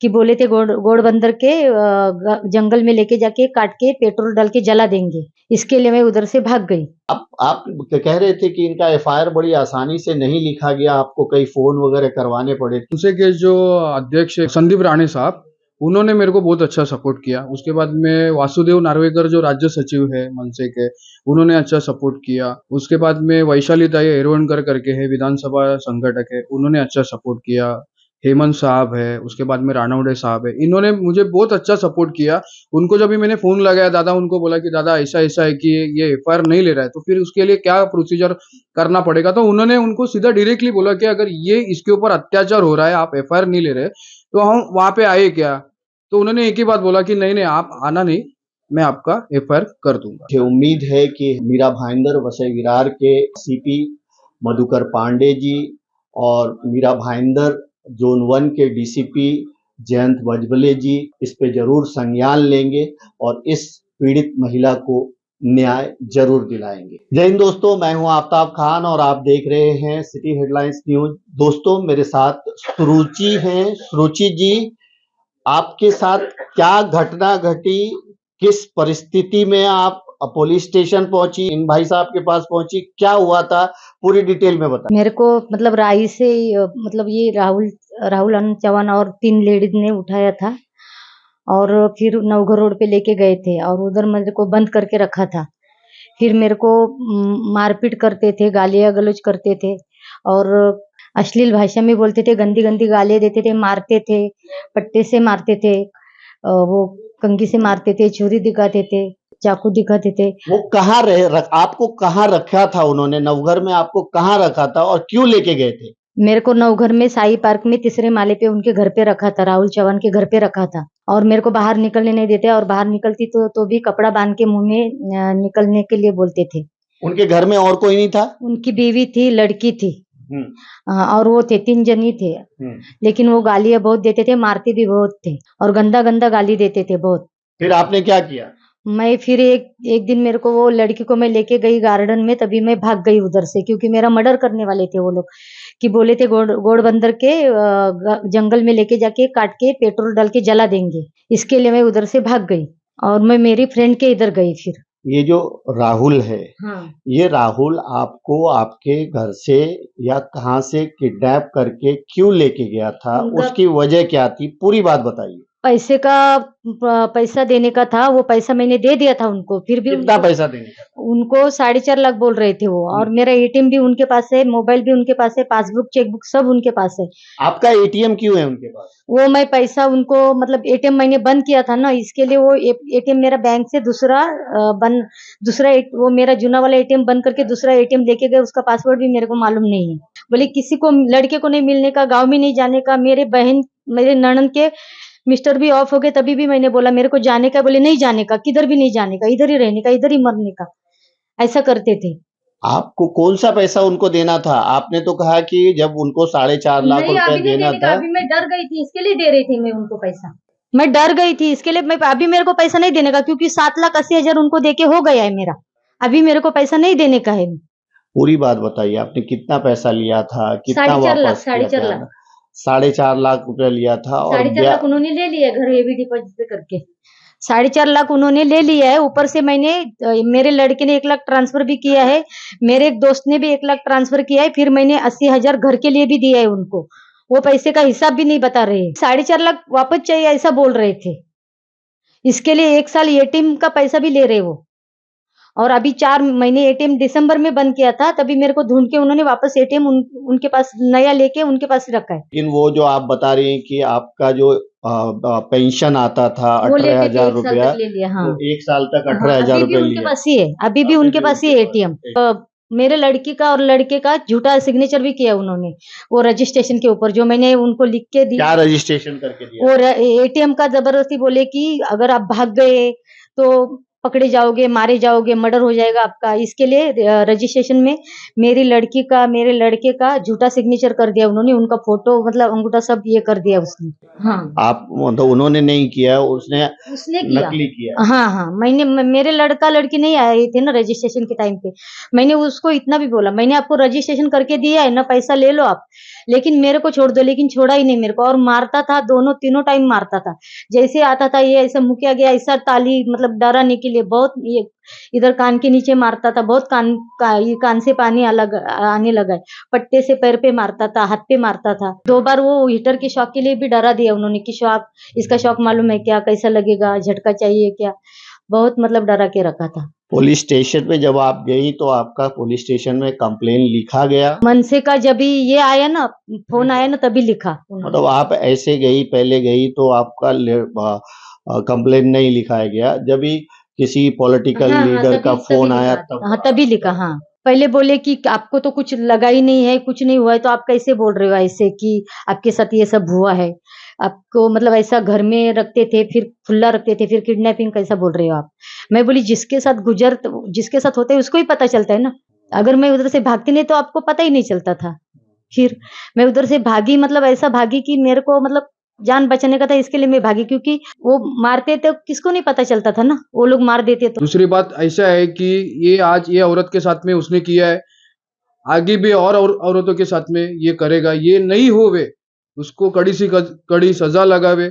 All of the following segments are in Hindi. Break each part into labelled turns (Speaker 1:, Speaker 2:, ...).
Speaker 1: कि बोले थे घोड़बंदर के जंगल में लेके जाके काट के पेट्रोल डाल के जला देंगे। इसके लिए मैं उधर से भाग गई।
Speaker 2: आप कह रहे थे कि इनका एफआईआर बड़ी आसानी से नहीं लिखा गया, आपको कई फोन वगैरह करवाने पड़े।
Speaker 3: उनसे के जो अध्यक्ष संदीप राणे साहब, उन्होंने मेरे को बहुत अच्छा सपोर्ट किया। उसके बाद में वासुदेव नार्वेकर जो राज्य सचिव है मनसे के, उन्होंने अच्छा सपोर्ट किया। उसके बाद में वैशाली ताई एरवणकर करके है विधानसभा संगठक है, उन्होंने अच्छा सपोर्ट किया। हेमंत साहब है, उसके बाद में रानवडे साहब है, इन्होंने मुझे बहुत अच्छा सपोर्ट किया। उनको जब भी मैंने फोन लगाया, दादा उनको बोला कि दादा ऐसा ऐसा है कि ये एफआईआर नहीं ले रहा है, तो फिर उसके लिए क्या प्रोसीजर करना पड़ेगा। तो उन्होंने उनको सीधा डायरेक्टली बोला कि अगर ये इसके ऊपर अत्याचार हो रहा है, आप एफआईआर नहीं ले रहे, तो हम वहां पे आए क्या। तो उन्होंने एक ही बात बोला कि नहीं नहीं, आप आना नहीं, मैं आपका एफआईआर कर दूंगा।
Speaker 2: उम्मीद है कि मीरा भाईंदर वसई विरार के सीपी मधुकर पांडे जी और मीरा भाईंदर जोन 1 के डीसीपी जयंत वजबले जी इस पे जरूर संज्ञान लेंगे और इस पीड़ित महिला को न्याय जरूर दिलाएंगे। जय हिंद दोस्तों, मैं हूं आफ्ताब खान और आप देख रहे हैं सिटी हेडलाइंस न्यूज। दोस्तों, मेरे साथ सुरुचि हैं। सुरुचि जी, आपके साथ क्या घटना घटी, किस परिस्थिति में आप पुलिस स्टेशन पहुंची, इन भाई साहब के पास पहुंची, क्या हुआ था, पूरी डिटेल में बताएं।
Speaker 1: मेरे को मतलब राई से मतलब ये राहुल आनंद चौहान और 3 लेडीज ने उठाया था और फिर नवघर रोड पे लेके गए थे और उधर मेरे को बंद करके रखा था। फिर मेरे को मारपीट करते थे, गालियां गलौज करते थे और अश्लील भाषा में बोलते थे, गंदी गंदी गालियां देते थे, मारते थे, पट्टे से मारते थे, वो कंघी से मारते थे, छुरी दिखाते थे, चाकू दिखाते थे।
Speaker 2: वो कहाँ आपको कहाँ रखा था उन्होंने? नवघर में आपको कहाँ रखा था और क्यों लेके गए थे?
Speaker 1: मेरे को नवघर में साई पार्क में 3रे माले पे उनके घर पे रखा था, राहुल चौहान के घर पे रखा था और मेरे को बाहर निकलने नहीं देते और बाहर निकलती तो भी कपड़ा बांध के मुंह में निकलने के लिए बोलते थे।
Speaker 2: उनके घर में और कोई नहीं था?
Speaker 1: उनकी बीवी थी, लड़की थी और वो थे 3 जनी थे। लेकिन वो गालियां बहुत देते थे, मारते भी बहुत थे और गंदा गंदा गाली देते थे बहुत।
Speaker 2: फिर आपने क्या किया?
Speaker 1: मैं फिर एक दिन मेरे को वो लड़की को मैं लेके गई गार्डन में, तभी मैं भाग गई उधर से, क्योंकि मेरा मर्डर करने वाले थे वो लोग। कि बोले थे घोड़बंदर के जंगल में लेके जाके काट के पेट्रोल डाल के जला देंगे। इसके लिए मैं उधर से भाग गई और मैं मेरी फ्रेंड के इधर गई। फिर
Speaker 2: ये जो राहुल है,
Speaker 1: हाँ,
Speaker 2: ये राहुल आपको आपके घर से या कहाँ से किडनैप करके क्यों लेके गया था? उसकी वजह क्या थी? पूरी बात बताइए।
Speaker 1: पैसा देने का था, वो पैसा मैंने दे दिया था उनको। फिर भी
Speaker 2: कितना पैसा देने का?
Speaker 1: उनको 4.5 लाख बोल रहे थे वो, और मेरा एटीएम भी उनके पास है, मोबाइल भी उनके पास है, पासबुक चेकबुक सब उनके पास है।
Speaker 2: आपका एटीएम क्यों है उनके पास?
Speaker 1: वो मैं पैसा उनको मतलब एटीएम मैंने बंद किया था ना, इसके लिए वो एटीएम मेरा बैंक से वो मेरा जुना वाला एटीएम बंद करके दूसरा एटीएम लेके गए। उसका पासवर्ड भी मेरे को मालूम नहीं है। बोले किसी को लड़के को नहीं मिलने का, गाँव में नहीं जाने का। मेरे ननद के मिस्टर भी ऑफ हो गए, तभी भी मैंने बोला मेरे को जाने का, बोले नहीं जाने का, किधर भी नहीं जाने का, इधर ही रहने का, इधर ही मरने का। ऐसा करते थे।
Speaker 2: आपको कौन सा पैसा उनको देना था? आपने तो कहा कि जब उनको 4.5 लाख रुपए देना था।
Speaker 1: अभी मैं डर गई थी, इसके लिए दे रही थी मैं उनको पैसा। मैं डर गई थी इसके लिए, मैं अभी मेरे को पैसा नहीं देने का, क्योंकि 7,80,000 उनको देके हो गया है मेरा। अभी मेरे को पैसा नहीं देने का है।
Speaker 2: पूरी बात बताइए, आपने कितना पैसा लिया था, कितना
Speaker 1: 4.5
Speaker 2: वापस किया था?
Speaker 1: 4.5 लाख
Speaker 2: 4.5 लाख रुपया लिया था और
Speaker 1: 4.5 लाख उन्होंने ले लिया घर एवी डिपॉजिट पे करके। 4.5 लाख उन्होंने ले लिया है। ऊपर से मेरे लड़के ने 1 लाख ट्रांसफर भी किया है, मेरे एक दोस्त ने भी 1 लाख ट्रांसफर किया है। फिर मैंने 80,000 घर के लिए भी दिया है उनको। वो पैसे का हिसाब भी नहीं बता रहे। 4.5 लाख वापस चाहिए ऐसा बोल रहे थे। इसके लिए 1 साल एटीएम का पैसा भी ले रहे वो। और अभी 4 महीने एटीएम दिसंबर में बंद किया था, तभी मेरे को ढूंढ के उन्होंने वापस एटीएम उनके पास नया लेके उनके पास रखा है।
Speaker 2: लेकिन वो जो आप बता रही हैं कि आपका जो पेंशन आता था 18,000 रुपया,
Speaker 1: हाँ।
Speaker 2: तो 1 साल तक 18,000 रुपया लिया।
Speaker 1: उनके पास ही है, अभी भी उनके पास ही एटीएम। मेरे लड़की का और लड़के का झूठा सिग्नेचर भी किया उन्होंने, वो रजिस्ट्रेशन के ऊपर जो मैंने उनको लिख के दी।
Speaker 2: क्या रजिस्ट्रेशन करके दिया?
Speaker 1: वो एटीएम का जबरदस्ती बोले कि अगर आप भाग गए तो पकड़े जाओगे, मारे जाओगे, मर्डर हो जाएगा आपका। इसके लिए रजिस्ट्रेशन में मेरी लड़की का, मेरे लड़के का झूठा सिग्नेचर कर दिया उन्होंने। उनका फोटो मतलब अंगूठा सब ये कर दिया उसने। हाँ,
Speaker 2: आप मतलब उन्होंने नहीं किया, उसने
Speaker 1: किया।
Speaker 2: नकली किया।
Speaker 1: हाँ, मेरे लड़का लड़की नहीं आए थे ना रजिस्ट्रेशन के टाइम पे। मैंने उसको इतना भी बोला, मैंने आपको रजिस्ट्रेशन करके दिया है ना, पैसा ले लो आप। लेकिन मेरे को छोड़ दो, लेकिन छोड़ा ही नहीं मेरे को, और मारता था, दोनों तीनों टाइम मारता था। जैसे आता था ये ऐसा मुँह किया गया, ऐसा ताली मतलब डराने के लिए बहुत, ये इधर कान के नीचे मारता था, बहुत ये कान से पानी अलग आने लगा है। पट्टे से पैर पे मारता था, हाथ पे मारता था। 2 बार वो हीटर के शॉक के लिए भी डरा दिया उन्होंने कि शॉक, इसका शॉक मालूम है क्या, कैसा लगेगा, झटका चाहिए क्या, बहुत मतलब डरा के रखा था।
Speaker 2: पुलिस स्टेशन पे जब आप गई तो आपका पुलिस स्टेशन में कंप्लेन लिखा गया?
Speaker 1: मनसे का जब भी ये आया ना, फोन आया ना, तभी लिखा।
Speaker 2: मतलब आप ऐसे गई, पहले गई तो आपका कंप्लेन नहीं लिखाया गया, जब भी किसी पॉलिटिकल
Speaker 1: हाँ,
Speaker 2: लीडर का फोन आया तब?
Speaker 1: हाँ, तभी लिखा। हाँ, पहले बोले कि आपको तो कुछ लगा ही नहीं है, कुछ नहीं हुआ है, तो आप कैसे बोल रहे हो ऐसे कि आपके साथ ये सब हुआ है? आपको मतलब ऐसा घर में रखते थे, फिर खुला रखते थे, फिर किडनैपिंग कैसा बोल रहे हो आप? मैं बोली जिसके साथ जिसके साथ होता है उसको ही पता चलता है ना। अगर मैं उधर से भागती नहीं तो आपको पता ही नहीं चलता था। फिर मैं उधर से भागी, मतलब ऐसा भागी कि मेरे को मतलब जान बचाने का था, इसके लिए मैं भागी, क्योंकि वो मारते तो किसको नहीं पता चलता था ना, वो लोग मार देते तो।
Speaker 3: दूसरी बात ऐसा है कि ये आज ये औरत के साथ में उसने किया है, आगे भी और औरतों के साथ में ये करेगा। ये नहीं होवे, उसको कड़ी सजा लगावे,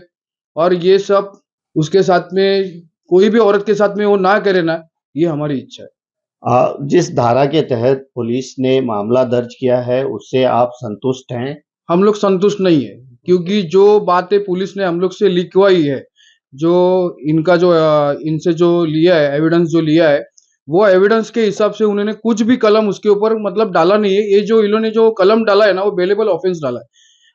Speaker 3: और ये सब उसके साथ में कोई भी औरत के साथ में वो ना करे ना, ये हमारी इच्छा है।
Speaker 2: जिस धारा के तहत पुलिस ने मामला दर्ज किया है उससे आप संतुष्ट हैं?
Speaker 3: हम लोग संतुष्ट नहीं है, क्योंकि जो बातें पुलिस ने हम लोग से लिखवाई है, जो इनका जो इनसे जो लिया है एविडेंस, जो लिया है, वो एविडेंस के हिसाब से उन्होंने कुछ भी कलम उसके ऊपर मतलब डाला नहीं है। ये जो इन्होंने जो कलम डाला है ना, वो बेलेबल ऑफेंस डाला है।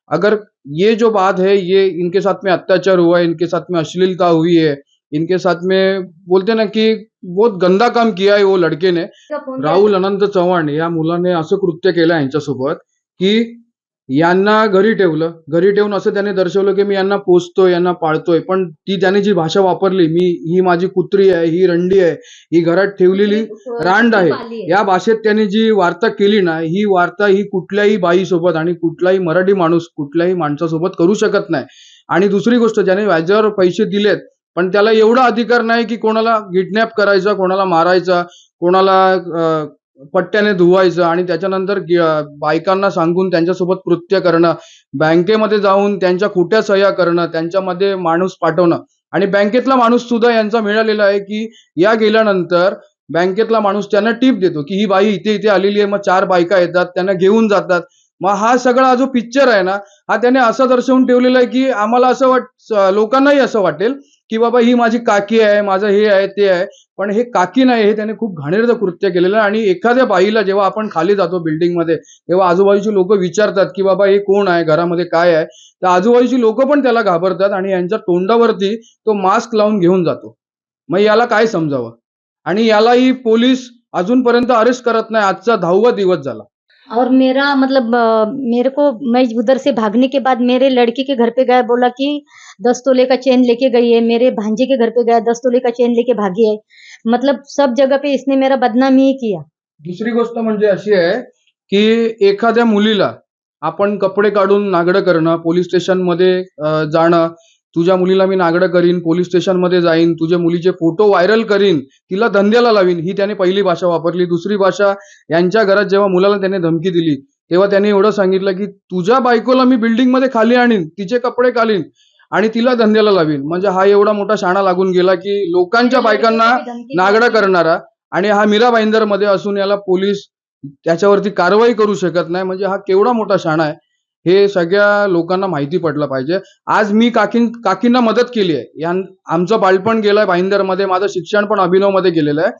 Speaker 3: अगर ये जो बात है, ये इनके साथ में अत्याचार हुआ है, इनके साथ में अश्लीलता हुई है, इनके साथ में बोलते ना कि बहुत गंदा काम किया है वो लड़के ने, राहुल अनंत चव्हाण या मुलाने असं कृत्य केलं यांच्यासोबत की यांना घरी ठेवून असं त्याने दर्शवलं की मी यांना पोसतोय, यांना पाळतोय, पण ती त्याने जी भाषा वापरली, ही माझी कुत्री आहे, ही रंडी आहे, ही घरात ठेवलेली रांड आहे, या भाषेत त्याने जी वार्ता केली ना, ही वार्ता ही कुठल्याही बाईसोबत आणि कुठलाही मराठी माणूस कुठल्याही माणसासोबत करू शकत नाही. आणि दुसरी गोष्ट, ज्याने व्याजावर पैसे दिलेत, पण त्याला एवढा अधिकार नाही की कोणाला किडनॅप करायचा, कोणाला मारायचा, कोणाला पट्ट्याने धुवायचं आणि त्याच्यानंतर बायकांना सांगून त्यांच्यासोबत कृत्य करणं, बँकेमध्ये जाऊन त्यांच्या खोट्या सह्या करणं, त्यांच्यामध्ये माणूस पाठवणं. आणि बँकेतला माणूस सुद्धा यांचा मिळालेला आहे की या गेल्यानंतर बँकेतला माणूस त्यांना टिप देतो की ही बाई इथे इथे आलेली आहे, मग 4 बायका येतात, त्यांना घेऊन जातात. मग हा सगळा जो पिक्चर आहे ना, हा त्याने असं दर्शवून ठेवलेला आहे की आम्हाला असं लोकांनाही असं वाटेल की बाबा ही माझी काकी आहे, माझं हे आहे, ते आहे. पण हे काकी नाही, हे त्याने खूप घाणेरडं कृत्य केलेलं आहे. आणि एखाद्या बाईला जेव्हा आपण खाली जातो बिल्डिंगमध्ये, तेव्हा आजूबाजूची लोक विचारतात की बाबा हे कोण आहे, घरामध्ये काय आहे, तर आजूबाजूची लोक पण त्याला घाबरतात आणि यांच्या तोंडावरती तो मास्क लावून घेऊन जातो. मग याला काय समजावं? आणि यालाही पोलीस अजूनपर्यंत अरेस्ट करत नाही. आजचा 10वा दिवस झाला.
Speaker 1: और मेरा मतलब मेरे को, मैं उधर से भागने के बाद मेरे लड़के के घर पे गया, बोला कि 10 तोले का चेन लेके गई है। मेरे भांजे के घर पे गया, 10 तोले का चेन लेके भागी है। मतलब सब जगह पे इसने मेरा बदनामी ही किया।
Speaker 3: दुसरी गोष्ट म्हणजे अशी आहे की एखाद्या मुलीला आपण कपडे काढून नागडं करणं, पोलीस स्टेशनमध्ये जाणं, तुझ्या मुलीला मी नागडं करीन, पोलीस स्टेशनमध्ये जाईन, तुझ्या मुलीचे फोटो व्हायरल करीन, तिला धंद्याला लावीन, ही त्याने पहिली भाषा वापरली. दुसरी भाषा, यांच्या घरात जेव्हा मुलाला त्याने धमकी दिली, तेव्हा त्याने एवढं सांगितलं की तुझ्या बायकोला मी बिल्डिंगमध्ये खाली आणीन, तिचे कपडे घालीन आणि तिला धंद्याला लावीन. म्हणजे हा एवढा मोठा शाणा लागून गेला की लोकांच्या बायकांना नागडा करणारा, आणि हा मीरा भाईंदरमध्ये असून याला पोलीस त्याच्यावरती कारवाई करू शकत नाही. म्हणजे हा केवढा मोठा शाणा आहे, हे सगळ्या लोकांना माहिती पडलं पाहिजे. आज मी काकींना मदत केली आहे. आमचं बालपण गेलंय भाईंदरमध्ये, माझं शिक्षण पण अभिनवमध्ये गेलेलं आहे,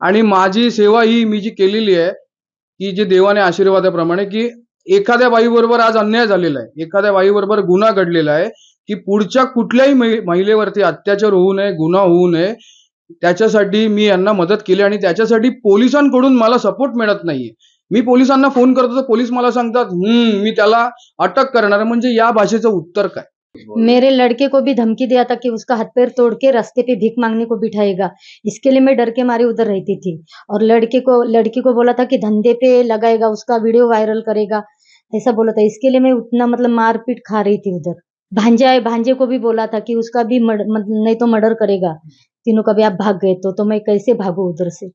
Speaker 3: आणि माझी सेवा ही मी जी केलेली आहे, की जे देवाने आशीर्वादाप्रमाणे, की एखाद्या बाईबरोबर आज अन्याय झालेला आहे, एखाद्या बाईबरोबर गुन्हा घडलेला आहे, की पुढच्या कुठल्याही महिलेवरती अत्याचार होऊ नये, गुन्हा होऊ नये, त्याच्यासाठी मी यांना मदत केली. आणि त्याच्यासाठी पोलिसांकडून मला सपोर्ट मिळत नाहीये. मी पोलिसांना फोन करतो तर पोलीस मला सांगतात मी त्याला अटक करणार. म्हणजे या भाषेचं उत्तर काय?
Speaker 1: मेरे लड़के को भी धमकी दिया था कि उसका हाथ पैर तोड़ के रास्ते पे भीख मांगने को बिठाएगा। इसके लिए मैं डर के मारे उधर रहती थी। और लड़की को बोला था कि धंधे पे लगाएगा, उसका वीडियो वायरल करेगा, ऐसा बोला था। इसके लिए मैं उतना मतलब मारपीट खा रही थी उधर। भांजे को भी बोला था कि उसका भी नहीं तो मर्डर करेगा, तीनों का भी आप भाग गए तो मैं कैसे भागू उधर से।